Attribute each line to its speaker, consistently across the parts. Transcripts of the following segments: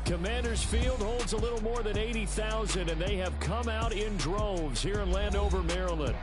Speaker 1: Commanders Field holds a little more than 80,000, and they have come out in droves here in Landover, Maryland.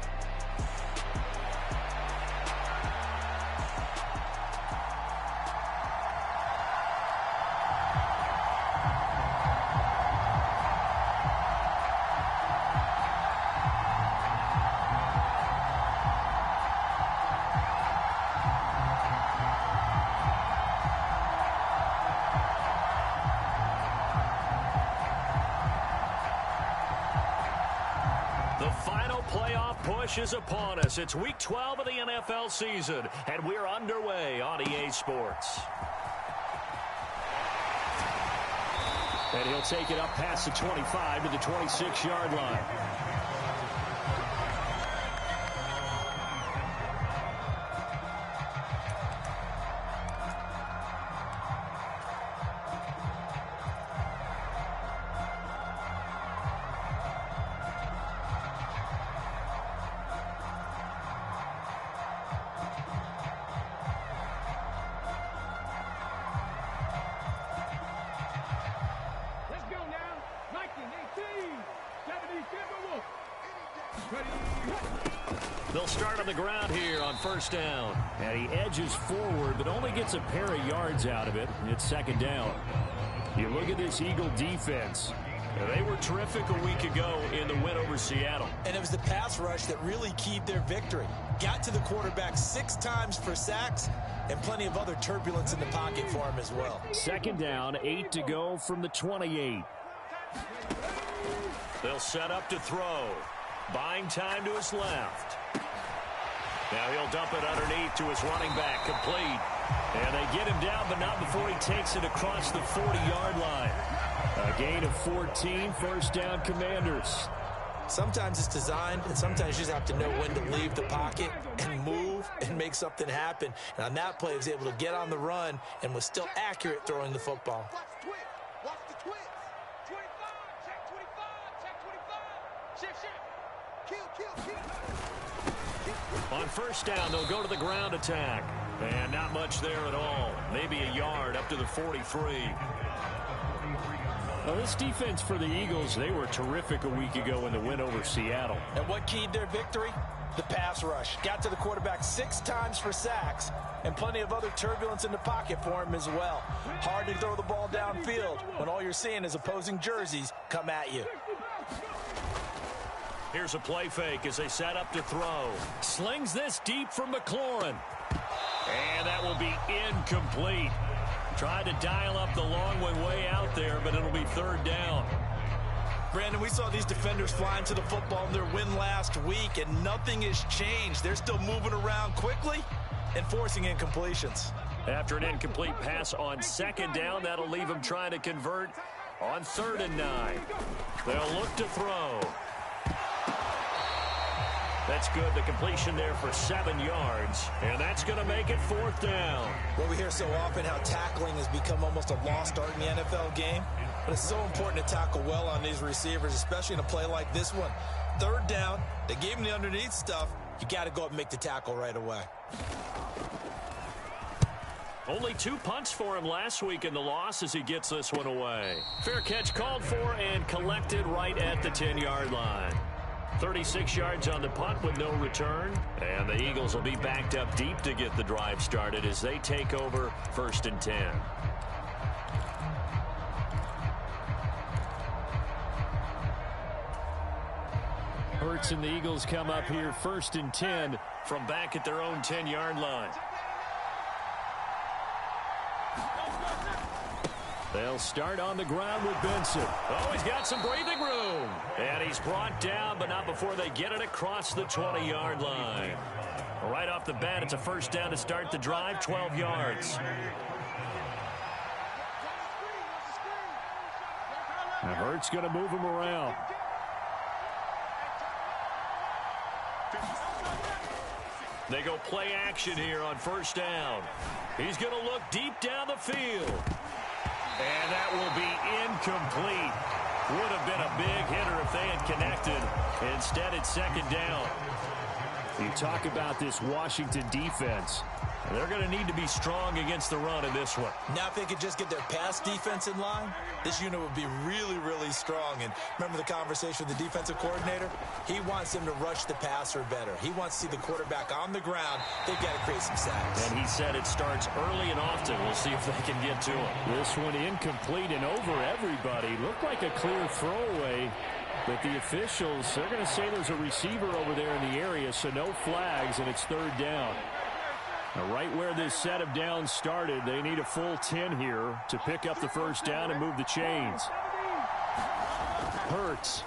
Speaker 2: The final playoff push is upon us. It's week 12 of the NFL season, and we're underway on EA Sports.
Speaker 1: And he'll take it up past the 25 to the 26-yard line.
Speaker 2: They'll start on the ground here on first down.
Speaker 1: And he edges forward, but only gets a pair of yards out of it. It's second down. You look at this Eagle defense.
Speaker 2: They were terrific a week ago in the win over Seattle.
Speaker 3: And it was the pass rush that really keyed their victory. Got to the quarterback 6 times for sacks, and plenty of other turbulence in the pocket for him as well.
Speaker 1: Second down, 8 to go from the 28.
Speaker 2: They'll set up to throw. Buying time to his left. Now he'll dump it underneath to his running back, complete. And they get him down, but not before he takes it across the 40-yard line. A gain of 14, first down Commanders.
Speaker 3: Sometimes it's designed, and sometimes you just have to know when to leave the pocket and move and make something happen. And on that play, he was able to get on the run and was still accurate throwing the football.
Speaker 4: Watch the twist. 25, check 25, check 25. Shift. Kill.
Speaker 2: On first down, they'll go to the ground attack. And not much there at all. Maybe a yard up to the 43.
Speaker 1: Well, this defense for the Eagles, they were terrific a week ago in the win over Seattle.
Speaker 3: And what keyed their victory? The pass rush. Got to the quarterback 6 times for sacks, and plenty of other turbulence in the pocket for him as well. Hard to throw the ball downfield when all you're seeing is opposing jerseys come at you.
Speaker 2: Here's a play fake as they set up to throw. Slings this deep from McLaurin. And that will be incomplete. Tried to dial up the long one way out there, but it'll be third down.
Speaker 3: Brandon, we saw these defenders flying to the football in their win last week, and nothing has changed. They're still moving around quickly and forcing incompletions.
Speaker 2: After an incomplete pass on second down, that'll leave them trying to convert on 3rd and 9. They'll look to throw. That's good. The completion there for 7 yards. And that's going to make it 4th down.
Speaker 3: Well, we hear so often how tackling has become almost a lost art in the NFL game. But it's so important to tackle well on these receivers, especially in a play like this one. 3rd down, they gave him the underneath stuff. You got to go up and make the tackle right away.
Speaker 2: Only 2 punts for him last week in the loss as he gets this one away. Fair catch called for and collected right at the 10-yard line. 36 yards on the punt with no return. And the Eagles will be backed up deep to get the drive started as they take over 1st and 10.
Speaker 1: Hurts and the Eagles come up here 1st and 10
Speaker 2: from back at their own 10-yard line.
Speaker 1: They'll start on the ground with Benson.
Speaker 2: Oh, he's got some breathing room. And he's brought down, but not before they get it across the 20-yard line. Right off the bat, it's a first down to start the drive, 12 yards.
Speaker 1: Now Hurts going to move him around.
Speaker 2: They go play action here on first down. He's going to look deep down the field. And that will be incomplete. Would have been a big hitter if they had connected. Instead, it's second down.
Speaker 1: You talk about this Washington defense.
Speaker 2: They're going to need to be strong against the run in this one.
Speaker 3: Now if they could just get their pass defense in line, this unit would be really, really strong. And remember the conversation with the defensive coordinator? He wants them to rush the passer better. He wants to see the quarterback on the ground. They've got to create some sacks.
Speaker 2: And he said it starts early and often. We'll see if they can get to him.
Speaker 1: This one incomplete and over everybody. Looked like a clear throwaway. But the officials, they're going to say there's a receiver over there in the area, so no flags, and it's third down. Now, right where this set of downs started, they need a full 10 here to pick up the first down and move the chains. Hurts.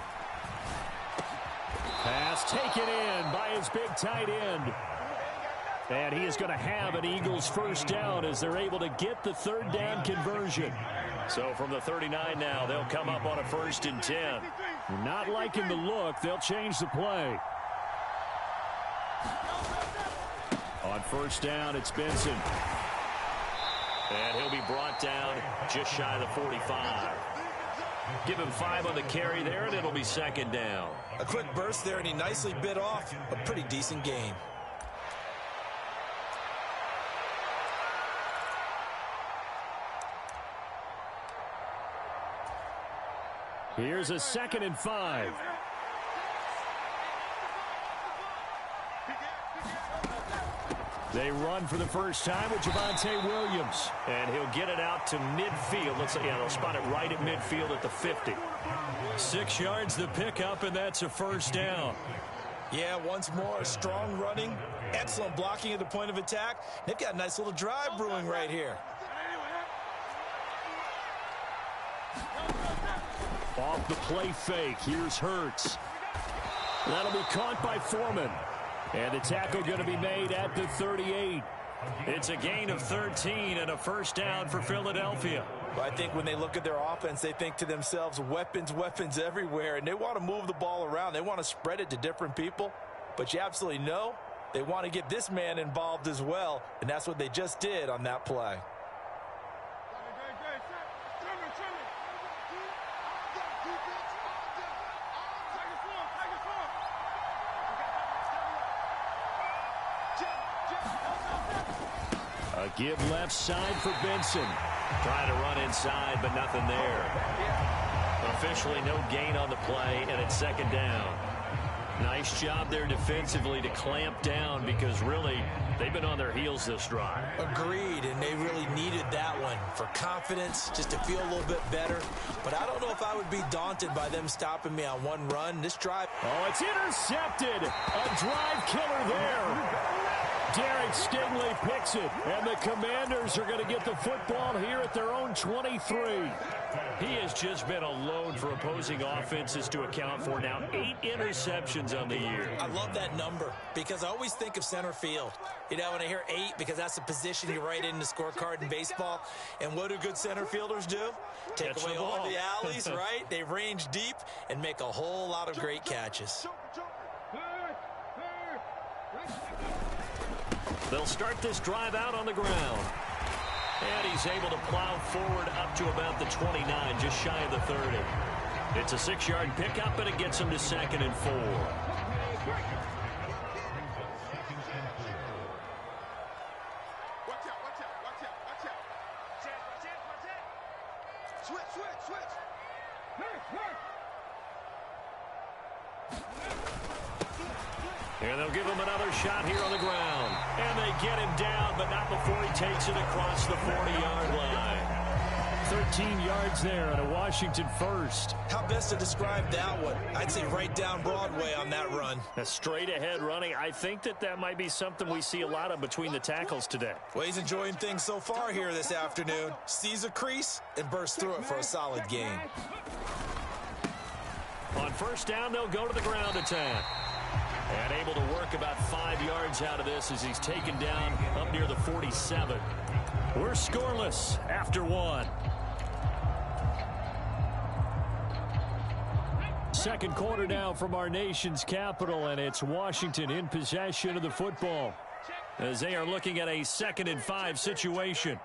Speaker 1: Pass taken in by his big tight end. And he is going to have an Eagles first down as they're able to get the third down conversion.
Speaker 2: So from the 39 now, they'll come up on a 1st and 10.
Speaker 1: Not liking the look, they'll change the play. On first down, it's Benson.
Speaker 2: And he'll be brought down just shy of the 45. Give him 5 on the carry there, and it'll be 2nd down.
Speaker 3: A quick burst there, and he nicely bit off a pretty decent gain.
Speaker 1: Here's a 2nd and 5. They run for the first time with Javonte Williams.
Speaker 2: And he'll get it out to midfield. Let's say, yeah, they'll spot it right at midfield at the 50.
Speaker 1: 6 yards the pickup, and that's a first down.
Speaker 3: Yeah, once more, strong running, excellent blocking at the point of attack. They've got a nice little drive brewing right here.
Speaker 1: Off the play fake, here's Hurts. That'll be caught by Foreman. And the tackle going to be made at the 38.
Speaker 2: It's a gain of 13 and a first down for Philadelphia.
Speaker 3: Well, I think when they look at their offense, they think to themselves, weapons, weapons everywhere, and they want to move the ball around. They want to spread it to different people, but you absolutely know they want to get this man involved as well, and that's what they just did on that play.
Speaker 1: A give left side for Benson.
Speaker 2: Trying to run inside, but nothing there. Officially no gain on the play, and it's 2nd down. Nice job there defensively to clamp down because really they've been on their heels this drive.
Speaker 3: Agreed, and they really needed that one for confidence, just to feel a little bit better. But I don't know if I would be daunted by them stopping me on one run. This drive...
Speaker 1: Oh, it's intercepted. A drive killer there. Derek Stingley picks it, and the Commanders are going to get the football here at their own 23.
Speaker 2: He has just been a load for opposing offenses to account for now 8 interceptions on the year.
Speaker 3: I love that number because I always think of center field. You know, when I hear 8, because that's the position you write in the scorecard in baseball. And what do good center fielders do? Take
Speaker 2: Catch
Speaker 3: away
Speaker 2: the
Speaker 3: all
Speaker 2: ball.
Speaker 3: the alleys, right? They range deep and make a whole lot of great catches.
Speaker 2: They'll start this drive out on the ground. And he's able to plow forward up to about the 29, just shy of the 30. It's a 6-yard pickup, and it gets him to 2nd and 4. And they'll give him another shot here on the ground. And they get him down, but not before he takes it across the 40-yard line.
Speaker 1: 13 yards there and a Washington first.
Speaker 3: How best to describe that one? I'd say right down Broadway on that run.
Speaker 2: A straight-ahead running. I think that might be something we see a lot of between the tackles today.
Speaker 3: Well, he's enjoying things so far here this afternoon. Sees a crease and bursts through it for a solid gain.
Speaker 2: On first down, they'll go to the ground attack. And able to work about 5 yards out of this as he's taken down up near the 47.
Speaker 1: We're scoreless after 1. Second quarter now from our nation's capital, and it's Washington in possession of the football as they are looking at a 2nd and 5 situation.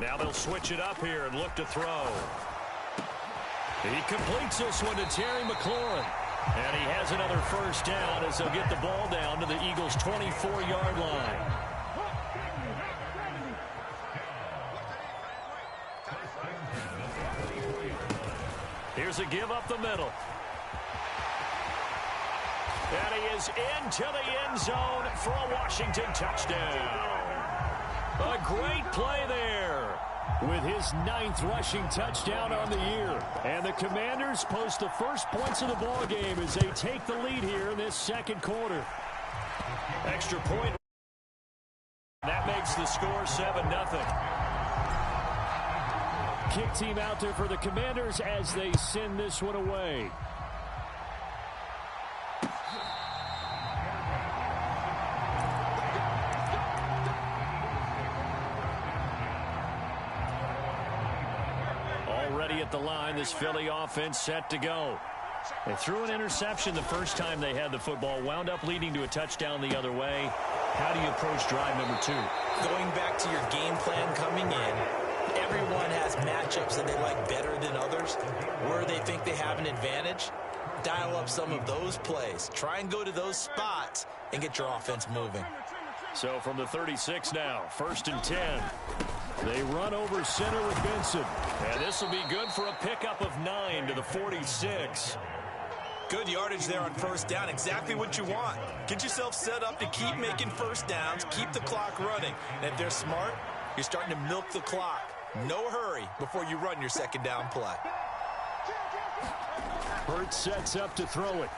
Speaker 2: Now they'll switch it up here and look to throw. He completes this one to Terry McLaurin. And he has another first down as they'll get the ball down to the Eagles' 24-yard line. Here's a give up the middle. And he is into the end zone for a Washington touchdown. A great play there.
Speaker 1: With his 9th rushing touchdown on the year. And the Commanders post the first points of the ball game as they take the lead here in this second quarter.
Speaker 2: Extra point. That makes the score 7-0.
Speaker 1: Kick team out there for the Commanders as they send this one away.
Speaker 2: Already at the line, this Philly offense set to go. They threw an interception the first time they had the football, wound up leading to a touchdown the other way. How do you approach drive number 2?
Speaker 3: Going back to your game plan coming in, everyone has matchups that they like better than others. Where they think they have an advantage, dial up some of those plays. Try and go to those spots and get your offense moving.
Speaker 2: So from the 36 now, 1st and 10.
Speaker 1: They run over center with Benson.
Speaker 2: And this will be good for a pickup of 9 to the 46.
Speaker 3: Good yardage there on first down. Exactly what you want. Get yourself set up to keep making first downs, keep the clock running. And if they're smart, you're starting to milk the clock. No hurry before you run your second down play.
Speaker 1: Hurts sets up to throw it.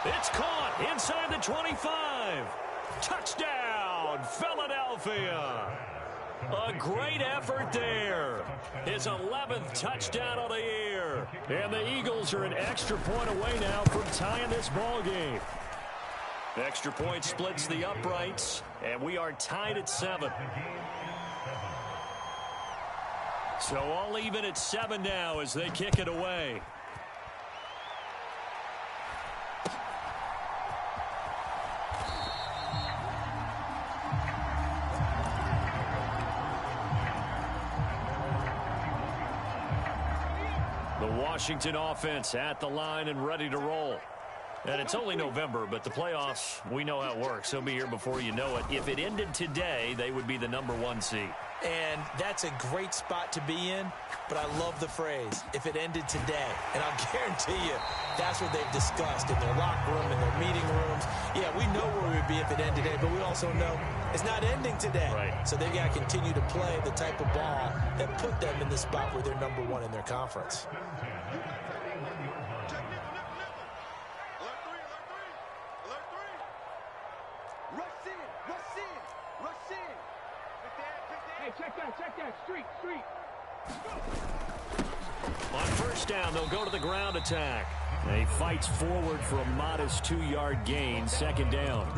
Speaker 2: It's caught inside the 25. Touchdown, Philadelphia. A great effort there. His 11th touchdown of the year.
Speaker 1: And the Eagles are an extra point away now from tying this ball game.
Speaker 2: The extra point splits the uprights, and we are tied at 7. So all even at 7 now as they kick it away. The Washington offense at the line and ready to roll. And it's only November, but the playoffs, we know how it works. They'll be here before you know it. If it ended today, they would be the #1 seed.
Speaker 3: And that's a great spot to be in, but I love the phrase, if it ended today. And I'll guarantee you, that's what they've discussed in their locker room, in their meeting rooms. Yeah, we know where we'd be if it ended today, but we also know it's not ending today.
Speaker 2: Right.
Speaker 3: So they've got to continue to play the type of ball that put them in the spot where they're #1 in their conference.
Speaker 4: Check that, street.
Speaker 2: On first down, they'll go to the ground attack.
Speaker 1: And he fights forward for a modest 2-yard gain, second down.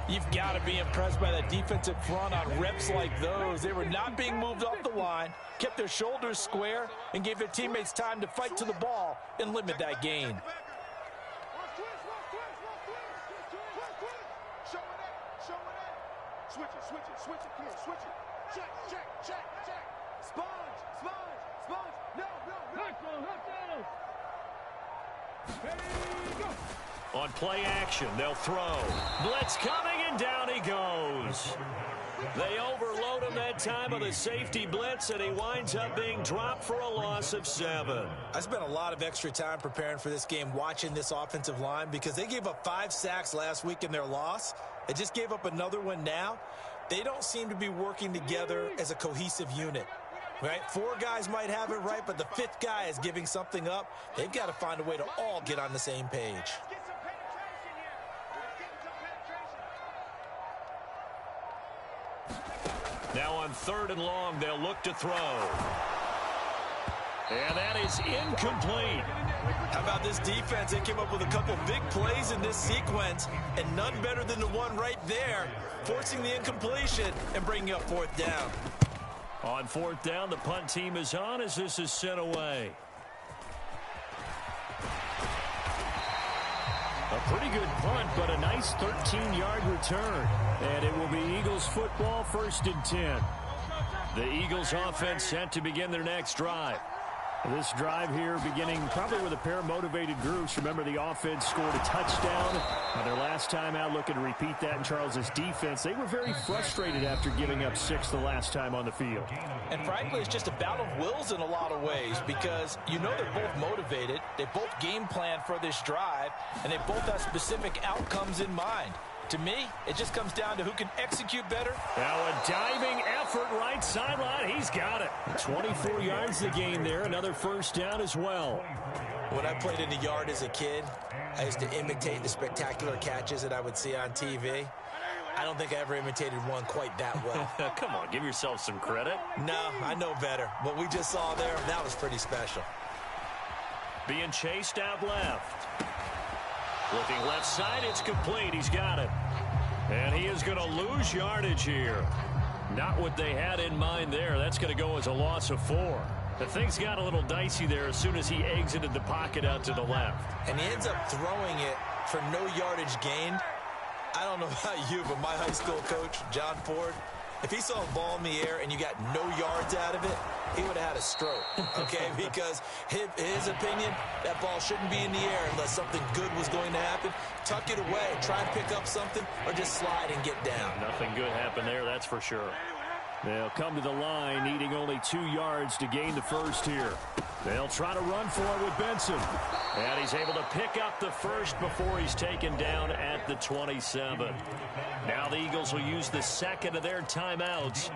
Speaker 3: You've got to be impressed by that defensive front on reps like those. They were not being moved off the line, kept their shoulders square, and gave their teammates time to fight to the ball and limit that gain.
Speaker 4: Switch it, kid, switch it. Check. Sponge. No. There you go.
Speaker 2: On play action, they'll throw. Blitz coming, and down he goes. They overload him that time with a safety blitz, and he winds up being dropped for a loss of 7.
Speaker 3: I spent a lot of extra time preparing for this game watching this offensive line because they gave up 5 sacks last week in their loss. They just gave up another one now. They don't seem to be working together as a cohesive unit, right? 4 guys might have it right, but the 5th guy is giving something up. They've got to find a way to all get on the same page.
Speaker 2: Now on 3rd and long, they'll look to throw. And that is incomplete.
Speaker 3: How about this defense? They came up with a couple big plays in this sequence, and none better than the one right there, forcing the incompletion and bringing up 4th down.
Speaker 2: On 4th down, the punt team is on as this is sent away. A
Speaker 1: Pretty good punt, but a nice 13-yard return. And it will be Eagles football, 1st and 10.
Speaker 2: The Eagles offense set to begin their next drive.
Speaker 1: This drive here beginning probably with a pair of motivated groups. Remember, the offense scored a touchdown. Their last time out, looking to repeat that in Charles's defense. They were very frustrated after giving up 6 the last time on the field.
Speaker 3: And frankly, it's just a battle of wills in a lot of ways because you know they're both motivated. They both game plan for this drive, and they both have specific outcomes in mind. To me, it just comes down to who can execute better.
Speaker 1: Now a diving effort right sideline. He's got it. 24 yards the gain there. Another first down as well.
Speaker 3: When I played in the yard as a kid, I used to imitate the spectacular catches that I would see on TV. I don't think I ever imitated one quite that well.
Speaker 2: Come on, give yourself some credit.
Speaker 3: No, I know better. What we just saw there, that was pretty special.
Speaker 2: Being chased out left. Looking left side, it's complete. He's got it. And he is going to lose yardage here. Not what they had in mind there. That's going to go as a loss of 4. The things got a little dicey there as soon as he exited the pocket out to the left.
Speaker 3: And he ends up throwing it for no yardage gained. I don't know about you, but my high school coach, John Ford, if he saw a ball in the air and you got no yards out of it, he would have had a stroke, okay? Because his opinion, that ball shouldn't be in the air unless something good was going to happen. Tuck it away, try and pick up something, or just slide and get down.
Speaker 2: Nothing good happened there, that's for sure.
Speaker 1: They'll come to the line, needing only 2 yards to gain the first here. They'll try to run for it with Benson.
Speaker 2: And he's able to pick up the first before he's taken down at the 27. Now the Eagles will use the second of their timeouts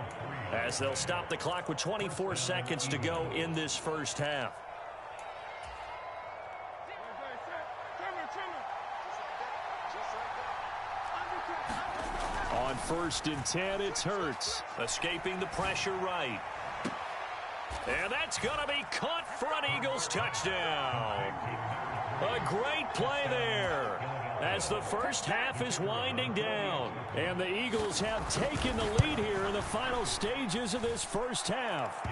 Speaker 2: as they'll stop the clock with 24 seconds to go in this first half.
Speaker 1: On 1st and 10, it's Hurts.
Speaker 2: Escaping the pressure right. And that's going to be caught for an Eagles touchdown. A great play there as the first half is winding down.
Speaker 1: And the Eagles have taken the lead here in the final stages of this first half.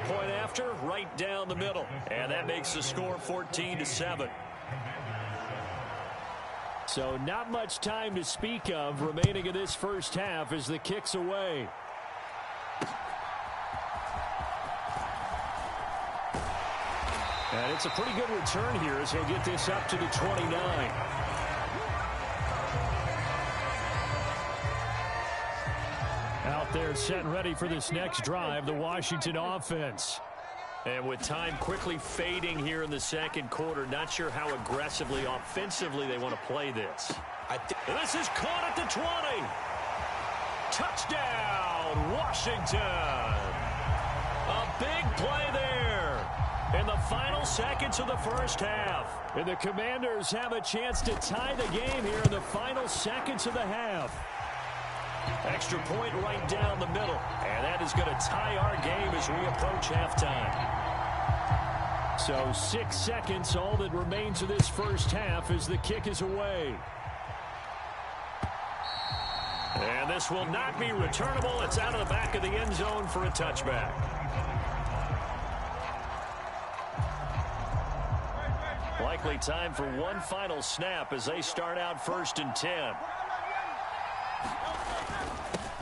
Speaker 2: Point after, right down the middle. And that makes the score 14-7.
Speaker 1: So not much time to speak of remaining in this first half as the kick's away. And it's a pretty good return here as he'll get this up to the 29. Out there set and ready for this next drive, the Washington offense.
Speaker 2: And with time quickly fading here in the second quarter, not sure how aggressively, offensively they want to play this. This is caught at the 20. Touchdown, Washington. A big play there in the final seconds of the first half.
Speaker 1: And the Commanders have a chance to tie the game here in the final seconds of the half.
Speaker 2: Extra point right down the middle. And that is going to tie our game as we approach halftime.
Speaker 1: So 6 seconds, all that remains of this first half as the kick is away.
Speaker 2: And this will not be returnable. It's out of the back of the end zone for a touchback. Likely time for one final snap as they start out 1st and 10.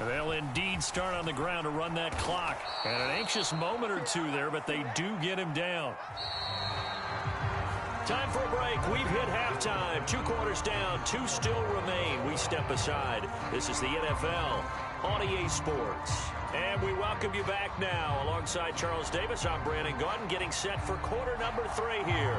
Speaker 2: They'll indeed start on the ground to run that clock. And an anxious moment or two there, but they do get him down. Time for a break. We've hit halftime. 2 quarters down. 2 still remain. We step aside. This is the NFL on EA Sports. And we welcome you back now. Alongside Charles Davis, I'm Brandon Gaudin, getting set for quarter number 3 here.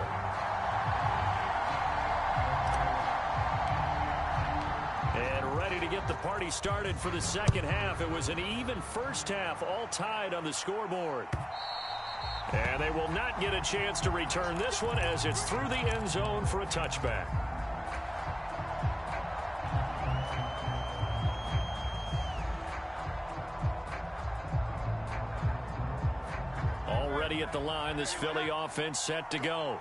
Speaker 2: And ready to get the party started for the second half. It was an even first half, all tied on the scoreboard. And they will not get a chance to return this one as it's through the end zone for a touchback. Already at the line, this Philly offense set to go.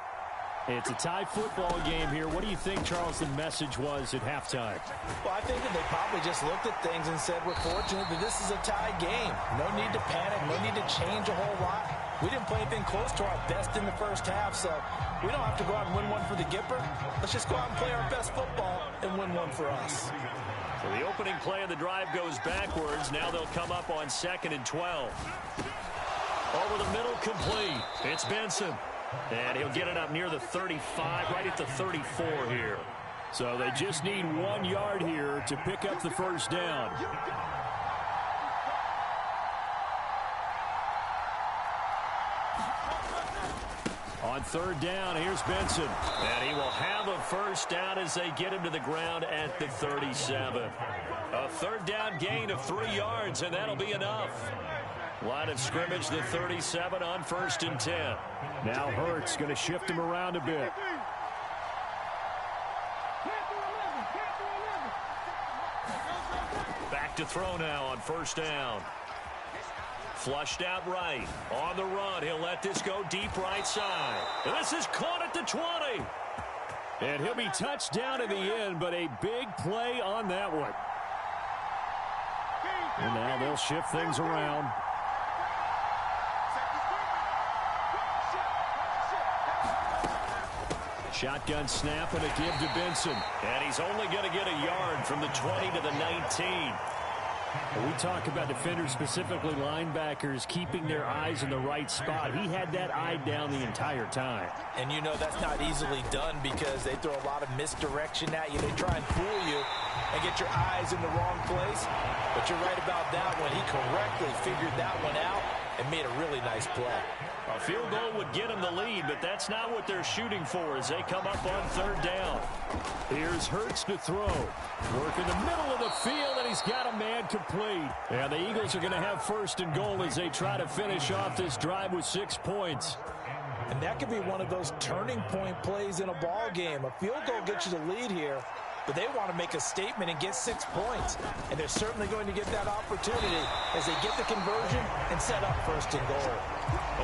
Speaker 1: It's a tie football game here. What do you think, Charles, the message was at halftime?
Speaker 3: Well, I think that they probably just looked at things and said, we're fortunate that this is a tie game. No need to panic. No need to change a whole lot. We didn't play anything close to our best in the first half, so we don't have to go out and win one for the Gipper. Let's just go out and play our best football and win one for us.
Speaker 2: So the opening play of the drive goes backwards. Now they'll come up on 2nd and 12. Over the middle, complete. It's Benson. And he'll get it up near the 35, right at the 34 here.
Speaker 1: So they just need 1 yard here to pick up the first down. On 3rd down, here's Benson.
Speaker 2: And he will have a first down as they get him to the ground at the 37. A 3rd down gain of 3 yards, and that'll be enough. Line of scrimmage, the 37 on 1st and 10.
Speaker 1: Now Hurts going to shift him around a bit.
Speaker 2: Back to throw now on 1st down. Flushed out right. On the run, he'll let this go deep right side. And this is caught at the 20.
Speaker 1: And he'll be touched down in the end, but a big play on that one. And now they'll shift things around. Shotgun snap and a give to Benson.
Speaker 2: And he's only going to get a yard from the 20 to the 19.
Speaker 1: We talk about defenders, specifically linebackers, keeping their eyes in the right spot. He had that eye down the entire time.
Speaker 3: And you know that's not easily done because they throw a lot of misdirection at you. They try and fool you and get your eyes in the wrong place. But you're right about that one. He correctly figured that one out and made a really nice play.
Speaker 2: A field goal would get them the lead, but that's not what they're shooting for as they come up on 3rd down.
Speaker 1: Here's Hurts to throw. Work in the middle of the field, and he's got a man complete. And the Eagles are going to have 1st and goal as they try to finish off this drive with 6 points.
Speaker 3: And that could be one of those turning point plays in a ball game. A field goal gets you the lead here, but they want to make a statement and get 6 points. And they're certainly going to get that opportunity as they get the conversion and set up 1st and goal.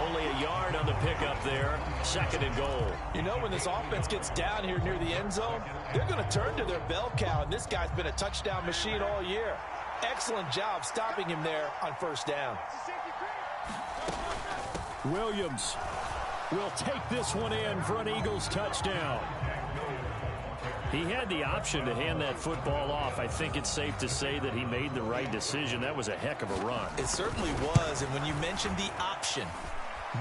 Speaker 2: Only a yard on the pickup there. 2nd and goal.
Speaker 3: You know, when this offense gets down here near the end zone, they're going to turn to their bell cow, and this guy's been a touchdown machine all year. Excellent job stopping him there on 1st down.
Speaker 1: Williams will take this one in for an Eagles touchdown.
Speaker 2: He had the option to hand that football off. I think it's safe to say that he made the right decision. That was a heck of a run.
Speaker 3: It certainly was, and when you mentioned the option,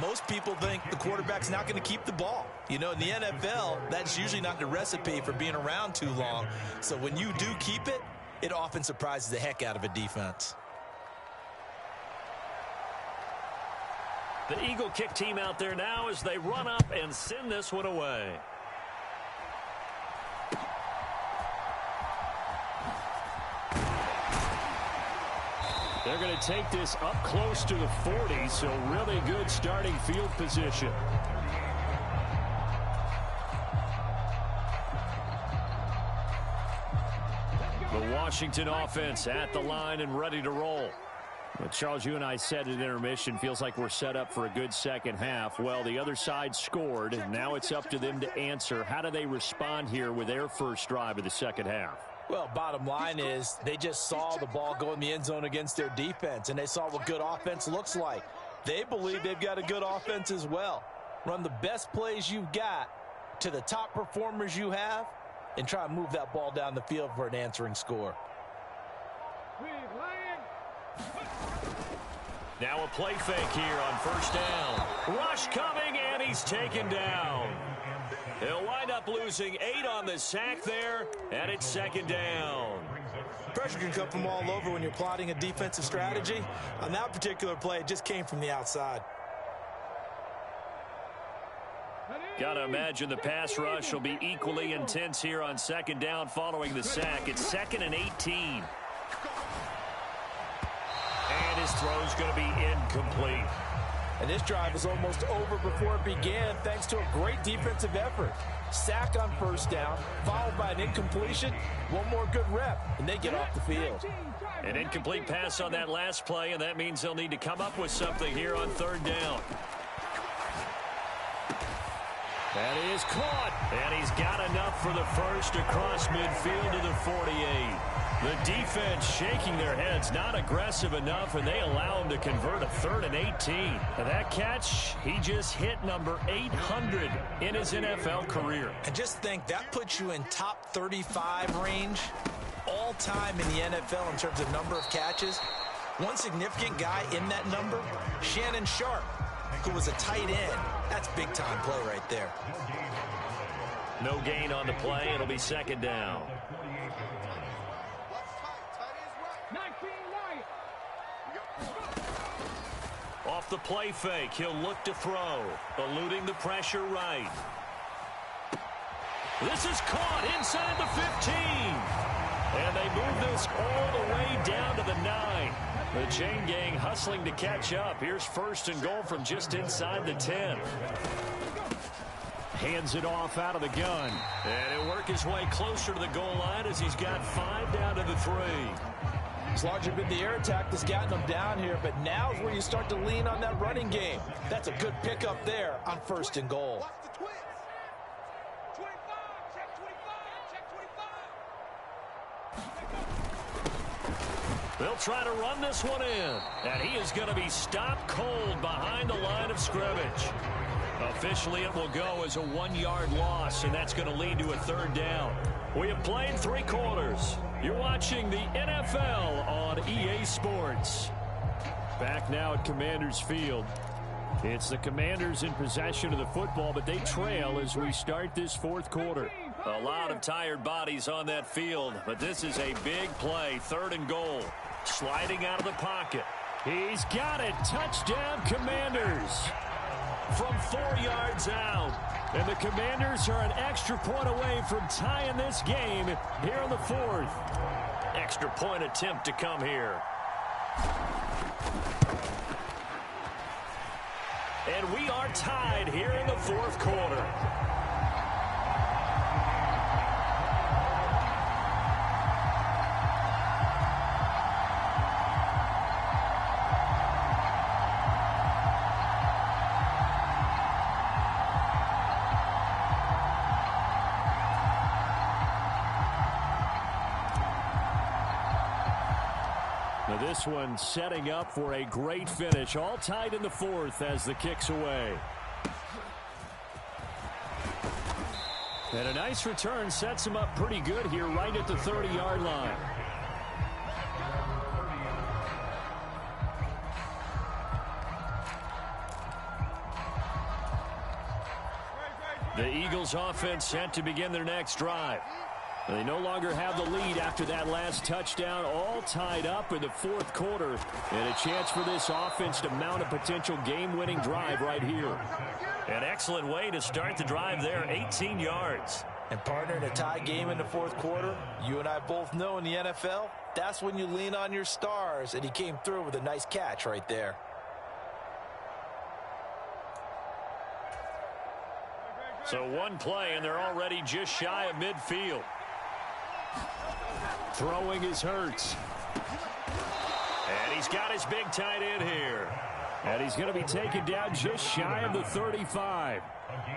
Speaker 3: most people think the quarterback's not going to keep the ball. You know, in the NFL, that's usually not the recipe for being around too long. So when you do keep it, it often surprises the heck out of a defense.
Speaker 2: The Eagle kick team out there now as they run up and send this one away.
Speaker 1: They're going to take this up close to the 40, so really good starting field position. The Washington offense at the line and ready to roll. Well, Charles, you and I said at intermission, feels like we're set up for a good second half. Well, the other side scored, and now it's up to them to answer. How do they respond here with their first drive of the second half?
Speaker 3: Well, bottom line is they just saw the ball go in the end zone against their defense, and they saw what good offense looks like. They believe they've got a good offense as well. Run the best plays you've got to the top performers you have and try to move that ball down the field for an answering score.
Speaker 2: Now a play fake here on 1st down. Rush coming, and he's taken down. He'll wind up losing 8 on the sack there, and it's 2nd down.
Speaker 3: Pressure can come from all over when you're plotting a defensive strategy. On that particular play, it just came from the outside.
Speaker 2: Got to imagine the pass rush will be equally intense here on 2nd down following the sack. It's 2nd and 18. And his throw's going to be incomplete.
Speaker 3: And this drive is almost over before it began thanks to a great defensive effort. Sack on 1st down, followed by an incompletion. One more good rep, and they get off the field.
Speaker 2: An incomplete pass on that last play, and that means they'll need to come up with something here on 3rd down. That is caught, and he's got enough for the first across midfield to the 48. The defense shaking their heads, not aggressive enough, and they allow him to convert a 3rd and 18. And that catch, he just hit number 800 in his NFL career.
Speaker 3: And just think, that puts you in top 35 range all time in the NFL in terms of number of catches. One significant guy in that number, Shannon Sharp, who was a tight end. That's big-time play right there.
Speaker 2: No gain on the play. It'll be 2nd down. Off the play fake, he'll look to throw, eluding the pressure right. This is caught inside the 15. And they move this all the way down to the 9. The chain gang hustling to catch up. Here's 1st and goal from just inside the 10.
Speaker 1: Hands it off out of the gun.
Speaker 2: And he'll work his way closer to the goal line as he's got 5 down to the 3.
Speaker 3: It's largely been the air attack that's gotten them down here, but now is where you start to lean on that running game. That's a good pickup there on 1st and goal.
Speaker 4: Watch the twins. 25, check 25, check 25.
Speaker 2: They'll try to run this one in. And he is going to be stopped cold behind the line of scrimmage. Officially, it will go as a 1-yard loss, and that's going to lead to a 3rd down. We have played 3 quarters. You're watching the NFL on EA Sports.
Speaker 1: Back now at Commanders Field. It's the Commanders in possession of the football, but they trail as we start this 4th quarter.
Speaker 2: A lot of tired bodies on that field, but this is a big play. 3rd and goal. Sliding out of the pocket.
Speaker 1: He's got it. Touchdown, Commanders.
Speaker 2: From 4 yards out.
Speaker 1: And the Commanders are an extra point away from tying this game here in the 4th.
Speaker 2: Extra point attempt to come here. And we are tied here in the 4th quarter.
Speaker 1: This one setting up for a great finish. All tied in the 4th as the kick's away. And a nice return sets him up pretty good here right at the 30-yard line. The Eagles offense set to begin their next drive. They no longer have the lead after that last touchdown, all tied up in the 4th quarter. And a chance for this offense to mount a potential game-winning drive right here.
Speaker 2: An excellent way to start the drive there, 18 yards.
Speaker 3: And partner, in a tie game in the 4th quarter, you and I both know in the NFL, that's when you lean on your stars, and he came through with a nice catch right there.
Speaker 2: So one play, and they're already just shy of midfield.
Speaker 1: Throwing is Hurts.
Speaker 2: And he's got his big tight end here.
Speaker 1: And he's going to be taken down just shy of the 35.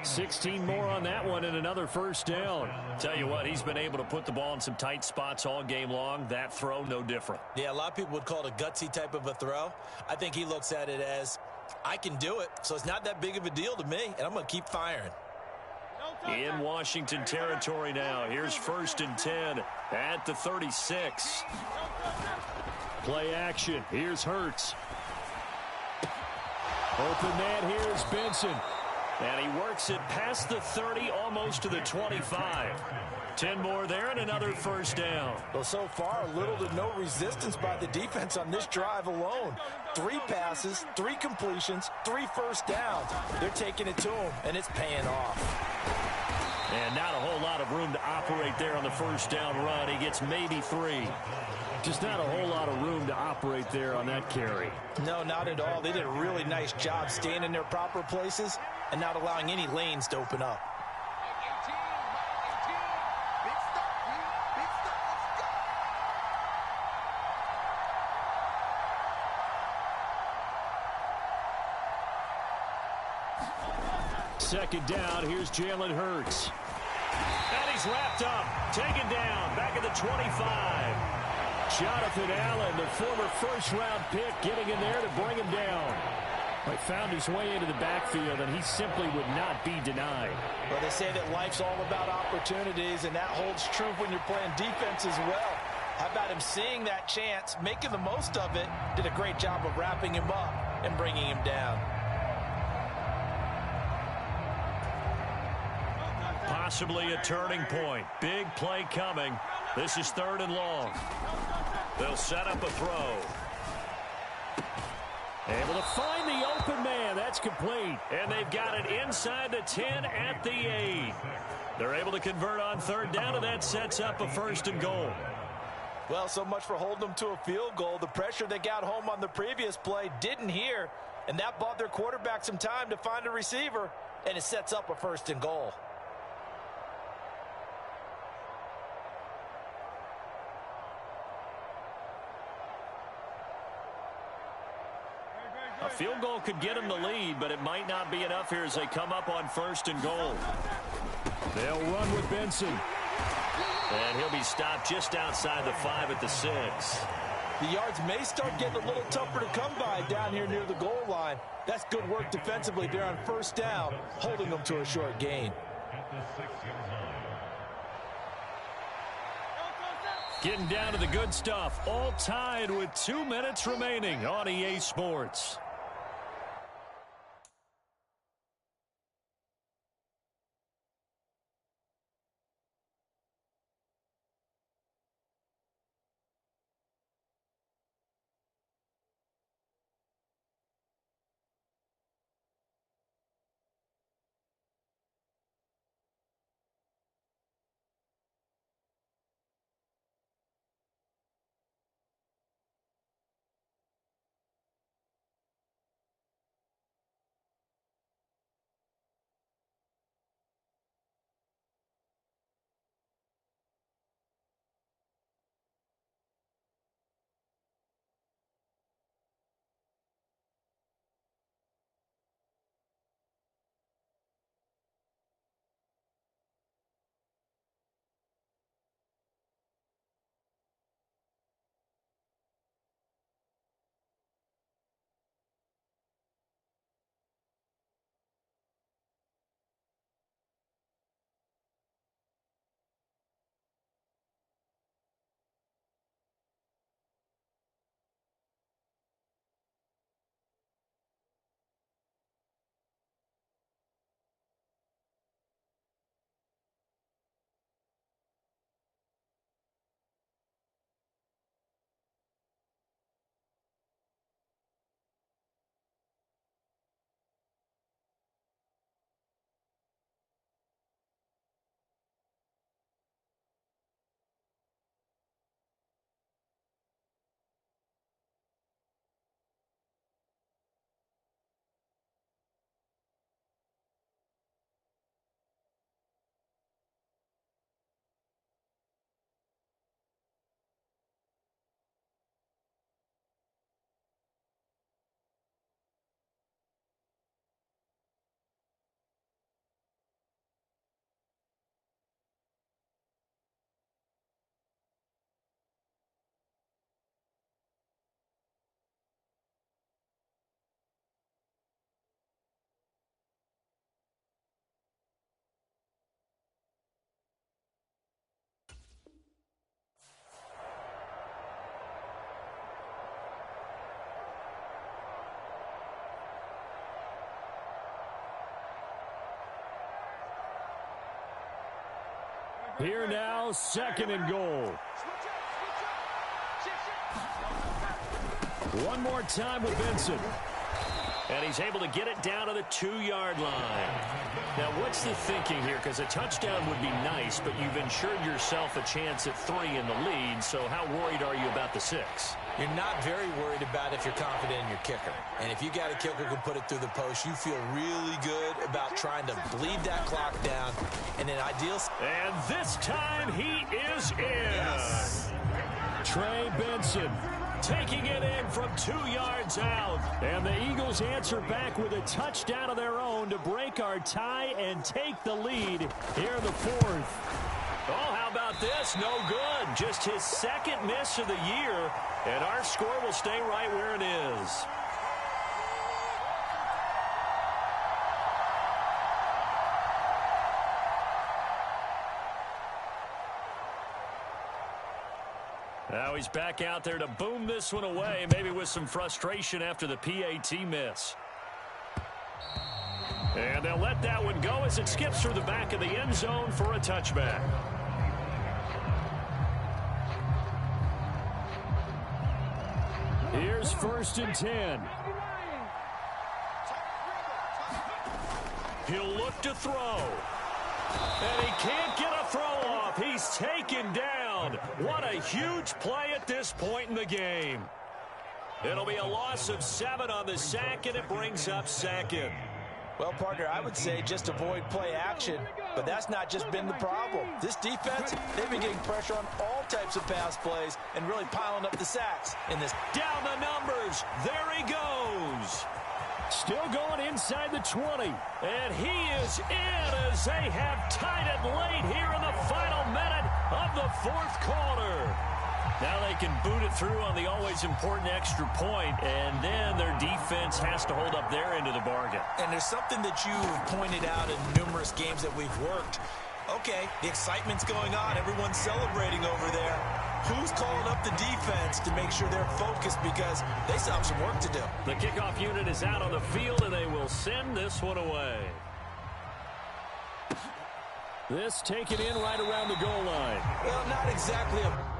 Speaker 1: 16 more on that one and another 1st down.
Speaker 2: Tell you what, he's been able to put the ball in some tight spots all game long. That throw, no different.
Speaker 3: Yeah, a lot of people would call it a gutsy type of a throw. I think he looks at it as, I can do it, so it's not that big of a deal to me, and I'm going to keep firing.
Speaker 2: In Washington territory now. Here's 1st and 10 at the 36.
Speaker 1: Play action. Here's Hurts. Open man here is Benson.
Speaker 2: And he works it past the 30, almost to the 25. 10 more there and another 1st down.
Speaker 3: Well, so far, little to no resistance by the defense on this drive alone. 3 passes, 3 completions, 3 1st downs. They're taking it to him, and it's paying off.
Speaker 2: And not a whole lot of room to operate there on the 1st down run. He gets maybe 3.
Speaker 1: Just not a whole lot of room to operate there on that carry.
Speaker 3: No, not at all. They did a really nice job staying in their proper places and not allowing any lanes to open up.
Speaker 1: Second down, here's Jalen Hurts.
Speaker 2: And he's wrapped up, taken down, back at the 25.
Speaker 1: Jonathan Allen, the former first-round pick, getting in there to bring him down. He found his way into the backfield, and he simply would not be denied.
Speaker 3: Well, they say that life's all about opportunities, and that holds true when you're playing defense as well. How about him seeing that chance, making the most of it, did a great job of wrapping him up and bringing him down.
Speaker 2: Possibly a turning point. Big play coming. This is 3rd and long. They'll set up a throw.
Speaker 1: Able to find the open man. That's complete.
Speaker 2: And they've got it inside the 10 at the 8. They're able to convert on 3rd down, and that sets up a 1st and goal.
Speaker 3: Well, so much for holding them to a field goal. The pressure they got home on the previous play didn't hear, and that bought their quarterback some time to find a receiver, and it sets up a 1st and goal.
Speaker 2: A field goal could get them the lead, but it might not be enough here as they come up on 1st and goal.
Speaker 1: They'll run with Benson.
Speaker 2: And he'll be stopped just outside the 5 at the 6.
Speaker 3: The yards may start getting a little tougher to come by down here near the goal line. That's good work defensively there on 1st down, holding them to a short gain.
Speaker 1: Getting down to the good stuff. All tied with 2 minutes remaining on EA Sports. Here now, 2nd and goal. One more time with Benson.
Speaker 2: And he's able to get it down to the 2-yard line. Now, what's the thinking here? Because a touchdown would be nice, but you've ensured yourself a chance at 3 in the lead, so how worried are you about the 6?
Speaker 3: You're not very worried about if you're confident in your kicker. And if you got a kicker who can put it through the post, you feel really good about trying to bleed that clock down in an ideal...
Speaker 2: And this time he is in.
Speaker 3: Yes.
Speaker 1: Trey Benson
Speaker 2: taking it in from 2 yards out.
Speaker 1: And the Eagles answer back with a touchdown of their own to break our tie and take the lead here in the 4th.
Speaker 2: Oh, how about this? No good. Just his second miss of the year, and our score will stay right where it is. Now he's back out there to boom this one away, maybe with some frustration after the PAT miss. And they'll let that one go as it skips through the back of the end zone for a touchback.
Speaker 1: Here's 1st and 10.
Speaker 2: He'll look to throw. And he can't get a throw off. He's taken down. What a huge play at this point in the game. It'll be a loss of 7 on the sack, and it brings up 2nd.
Speaker 3: Well, partner, I would say just avoid play action, but that's not just been the problem. This defense, they've been getting pressure on all types of pass plays and really piling up the sacks in this.
Speaker 2: Down the numbers. There he goes.
Speaker 1: Still going inside the 20.
Speaker 2: And he is in as they have tied it late here in the final minute of the 4th quarter. Now they can boot it through on the always important extra point, and then their defense has to hold up their end of the bargain.
Speaker 3: And there's something that you've pointed out in numerous games that we've worked. Okay, the excitement's going on. Everyone's celebrating over there. Who's calling up the defense to make sure they're focused because they still have some work to do?
Speaker 2: The kickoff unit is out on the field, and they will send this one away.
Speaker 1: This taken in right around the goal line.
Speaker 3: Well, not exactly a...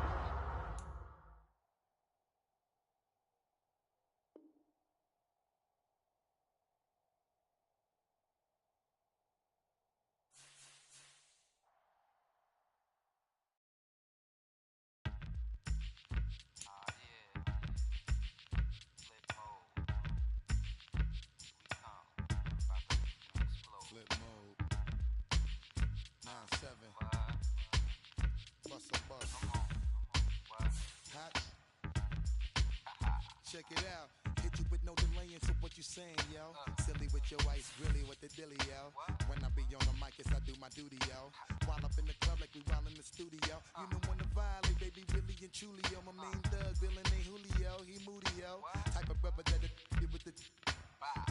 Speaker 5: Check it out. Hit you with no delay into what you saying, yo. Silly with your ice, really with the dilly, yo. When I be on the mic, yes, I do my duty, yo. While up in the club like we while in the studio. You know when to violate, baby, really and truly, yo. My main thug, villain ain't Julio, he moody, yo. Type of brother that it with the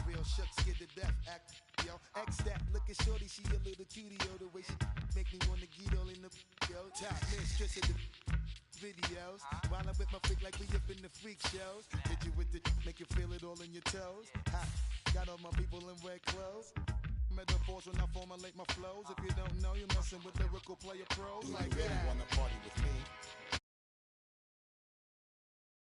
Speaker 5: real shook, scared to death, act, yo. X that, look at shorty, she a little cutie, yo. The way she make me wanna get all in the, yo. Top mistress of the videos, while I'm with my freak like we up in the freak shows. Hit you with the make you feel it all in your toes. Hot, got all my people in red clothes. Metaphors when I formulate my flows. If you don't know, you're messing with lyrical player pros like that. You really wanna party with me?